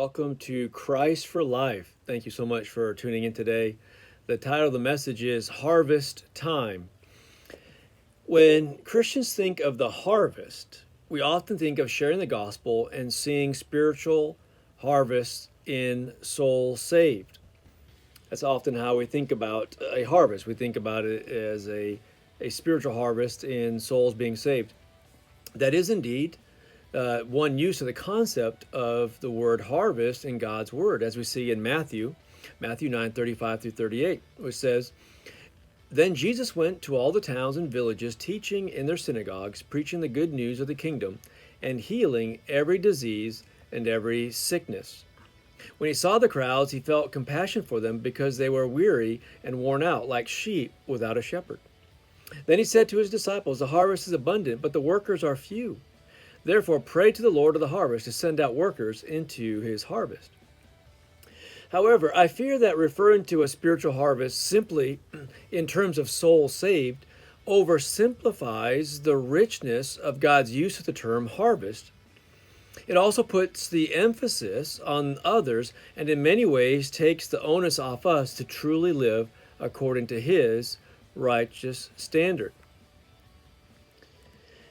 Welcome to Christ for Life. Thank you so much for tuning in today. The title of the message is Harvest Time. When Christians think of the harvest, we often think of sharing the gospel and seeing spiritual harvests in souls saved. That's often how we think about a harvest. We think about it as a spiritual harvest in souls being saved. That is indeed one use of the concept of the word harvest in God's word, as we see in Matthew 9:35 through 38, which says, "Then Jesus went to all the towns and villages, teaching in their synagogues, preaching the good news of the kingdom, and healing every disease and every sickness. When he saw the crowds, he felt compassion for them because they were weary and worn out, like sheep without a shepherd. Then he said to his disciples, 'The harvest is abundant, but the workers are few. Therefore, pray to the Lord of the harvest to send out workers into his harvest.'" However, I fear that referring to a spiritual harvest simply in terms of souls saved oversimplifies the richness of God's use of the term harvest. It also puts the emphasis on others and in many ways takes the onus off us to truly live according to his righteous standard.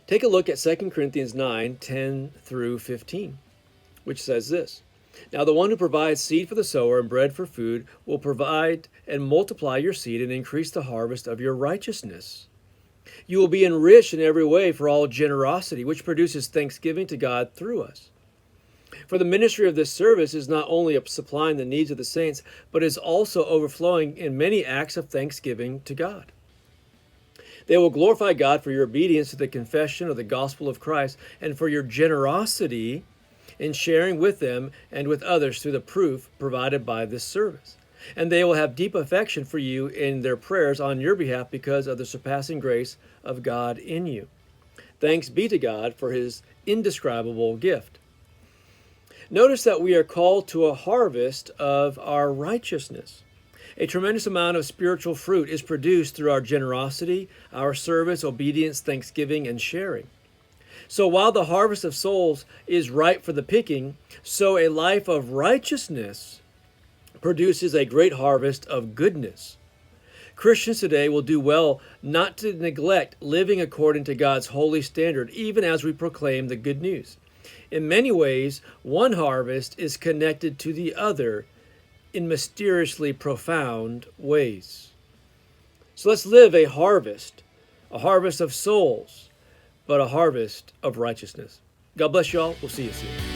Take a look at 2 Corinthians 9:10 through 15, which says this, "Now the one who provides seed for the sower and bread for food will provide and multiply your seed and increase the harvest of your righteousness. You will be enriched in every way for all generosity, which produces thanksgiving to God through us. For the ministry of this service is not only supplying the needs of the saints, but is also overflowing in many acts of thanksgiving to God. They will glorify God for your obedience to the confession of the gospel of Christ and for your generosity in sharing with them and with others through the proof provided by this service. And they will have deep affection for you in their prayers on your behalf because of the surpassing grace of God in you. Thanks be to God for his indescribable gift." Notice that we are called to a harvest of our righteousness. A tremendous amount of spiritual fruit is produced through our generosity, our service, obedience, thanksgiving, and sharing. So while the harvest of souls is ripe for the picking, so a life of righteousness produces a great harvest of goodness. Christians today will do well not to neglect living according to God's holy standard, even as we proclaim the good news. In many ways, one harvest is connected to the other in mysteriously profound ways. So let's live a harvest of souls, but a harvest of righteousness. God bless you all. We'll see you soon.